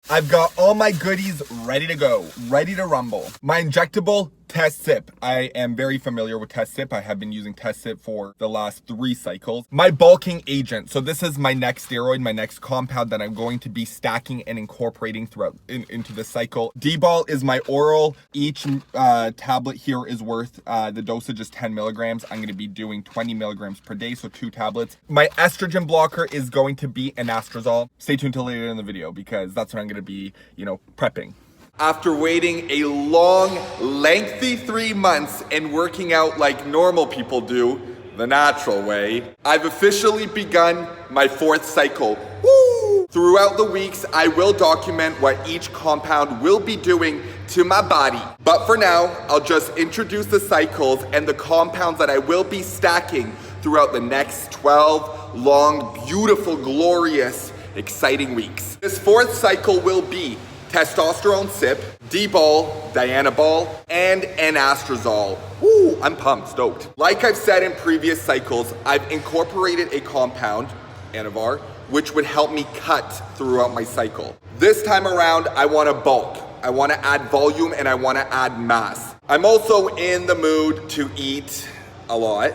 I've got all my goodies ready to go, ready to rumble. My injectable, Test Sip. I am very familiar with Test Sip. I have been using Test Sip for the last 3 cycles. My bulking agent. So this is my next steroid, my next compound that I'm going to be stacking and incorporating throughout into the cycle. Dbol is my oral. Each tablet here is worth, the dosage is 10 milligrams. I'm going to be doing 20 milligrams per day, so 2 tablets. My estrogen blocker is going to be anastrozole. Stay tuned till later in the video because that's what I'm going to be, prepping. After waiting a long, lengthy 3 months and working out like normal people do, the natural way, I've officially begun my 4th cycle. Woo! Throughout the weeks, I will document what each compound will be doing to my body. But for now, I'll just introduce the cycles and the compounds that I will be stacking throughout the next 12 long, beautiful, glorious, exciting weeks. This 4th cycle will be testosterone sip, Dbol, Dianabol, and anastrozole. Woo, I'm pumped, stoked. Like I've said in previous cycles, I've incorporated a compound, Anavar, which would help me cut throughout my cycle. This time around, I want to bulk. I want to add volume and I want to add mass. I'm also in the mood to eat a lot,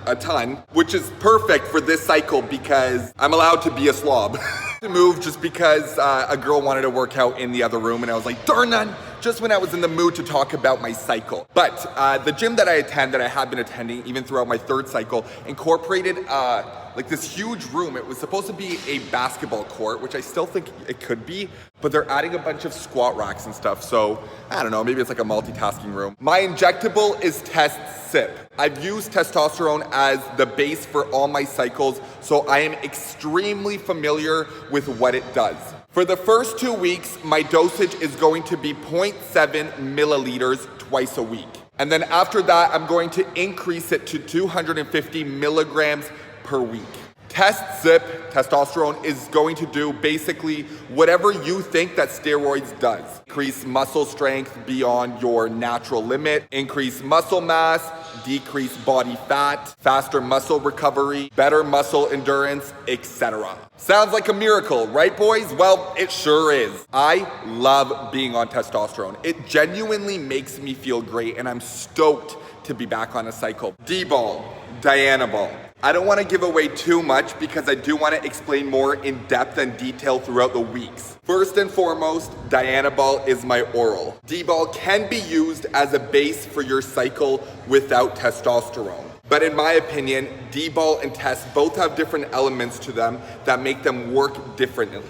a ton, which is perfect for this cycle because I'm allowed to be a slob. To move just because a girl wanted to work out in the other room and I was like, darn none, just when I was in the mood to talk about my cycle. But the gym that I attend, that I have been attending even throughout my 3rd cycle, incorporated like this huge room. It was supposed to be a basketball court, which I still think it could be, but they're adding a bunch of squat racks and stuff. So I don't know, maybe it's like a multitasking room. My injectable is Test Sip. I've used testosterone as the base for all my cycles, so I am extremely familiar with what it does. For the first 2 weeks, my dosage is going to be 0.7 milliliters twice a week. And then after that, I'm going to increase it to 250 milligrams per week. Test Sip testosterone is going to do basically whatever you think that steroids does. Increase muscle strength beyond your natural limit, increase muscle mass, decrease body fat, faster muscle recovery, better muscle endurance, etc. Sounds like a miracle, right boys? Well, it sure is. I love being on testosterone. It genuinely makes me feel great and I'm stoked to be back on a cycle. Dbol, Dianabol. I don't want to give away too much because I do want to explain more in depth and detail throughout the weeks. First and foremost, Dianabol is my oral. Dbol can be used as a base for your cycle without testosterone. But in my opinion, Dbol and Test both have different elements to them that make them work differently.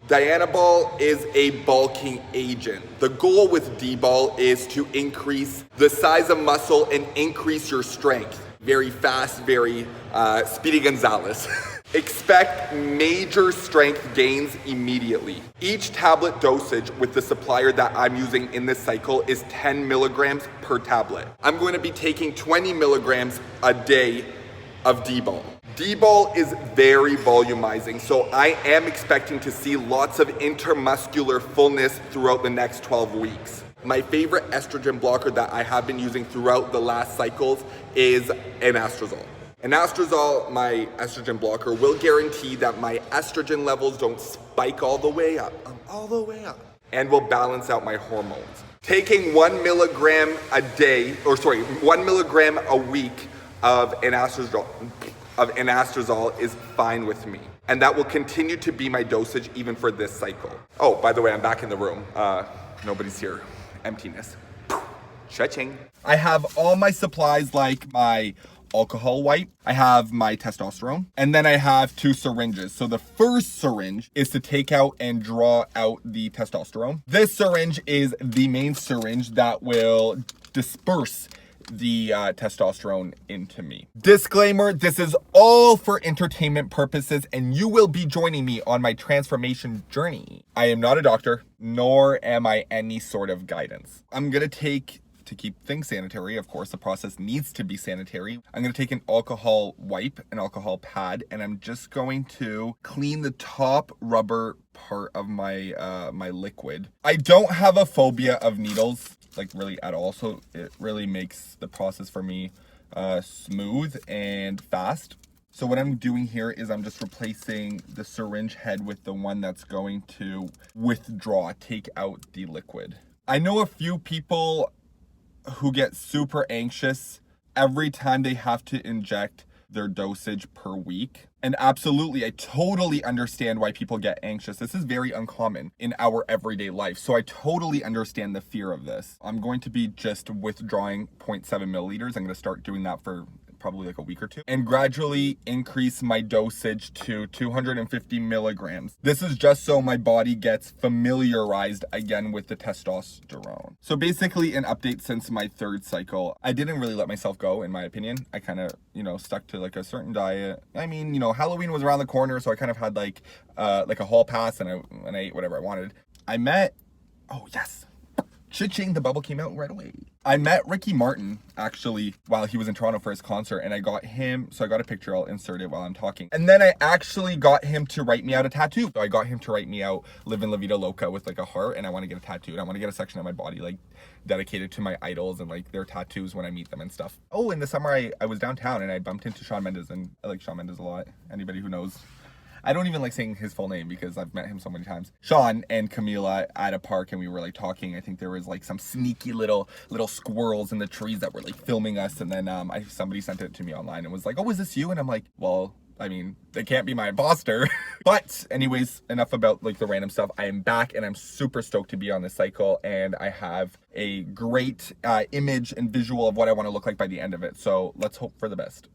Dianabol is a bulking agent. The goal with Dbol is to increase the size of muscle and increase your strength. Very fast, very Speedy Gonzalez. Expect major strength gains immediately. Each tablet dosage with the supplier that I'm using in this cycle is 10 milligrams per tablet. I'm going to be taking 20 milligrams a day of Dbol. Dbol is very volumizing, so I am expecting to see lots of intermuscular fullness throughout the next 12 weeks. My favorite estrogen blocker that I have been using throughout the last cycles is anastrozole. Anastrozole, my estrogen blocker, will guarantee that my estrogen levels don't spike all the way up, and will balance out my hormones. Taking 1 milligram a day, 1 milligram a week of anastrozole is fine with me. And that will continue to be my dosage even for this cycle. Oh, by the way, I'm back in the room. Nobody's here. Emptiness. Cha-ching. I have all my supplies like my alcohol wipe, I have my testosterone, and then I have 2 syringes. So the first syringe is to take out and draw out the testosterone. This syringe is the main syringe that will disperse the testosterone into me. Disclaimer, this is all for entertainment purposes and you will be joining me on my transformation journey. I am not a doctor, nor am I any sort of guidance. I'm gonna take, to keep things sanitary, of course, the process needs to be sanitary. I'm gonna take an alcohol wipe, an alcohol pad, and I'm just going to clean the top rubber part of my my liquid. I don't have a phobia of needles, like really at all, so it really makes the process for me smooth and fast. So what I'm doing here is I'm just replacing the syringe head with the one that's going to withdraw, take out the liquid. I know a few people who get super anxious every time they have to inject their dosage per week. And absolutely, I totally understand why people get anxious. This is very uncommon in our everyday life. So I totally understand the fear of this. I'm going to be just withdrawing 0.7 milliliters. I'm going to start doing that for probably like a week or two, and gradually increase my dosage to 250 milligrams. This is just so my body gets familiarized again with the testosterone. So basically an update since my third cycle. I didn't really let myself go, in my opinion. I kind of, stuck to like a certain diet. I mean, Halloween was around the corner, so I kind of had like a hall pass, and I ate whatever I wanted. Oh yes, cha-ching, the bubble came out right away. I met Ricky Martin, actually, while he was in Toronto for his concert, and I got a picture, I'll insert it while I'm talking. And then I actually got him to write me out a tattoo. So I got him to write me out Livin' La Vida Loca with like a heart, and I want to get a tattoo, and I want to get a section of my body like dedicated to my idols and like their tattoos when I meet them and stuff. Oh, in the summer I was downtown and I bumped into Shawn Mendes, and I like Shawn Mendes a lot. Anybody who knows, I don't even like saying his full name because I've met him so many times. Sean and Camila at a park, and we were like talking. I think there was like some sneaky little squirrels in the trees that were like filming us, and then somebody sent it to me online and was like, "Oh, is this you?" And I'm like, "Well, I mean, they can't be my imposter." But anyways, enough about like the random stuff. I am back and I'm super stoked to be on this cycle, and I have a great image and visual of what I want to look like by the end of it. So let's hope for the best.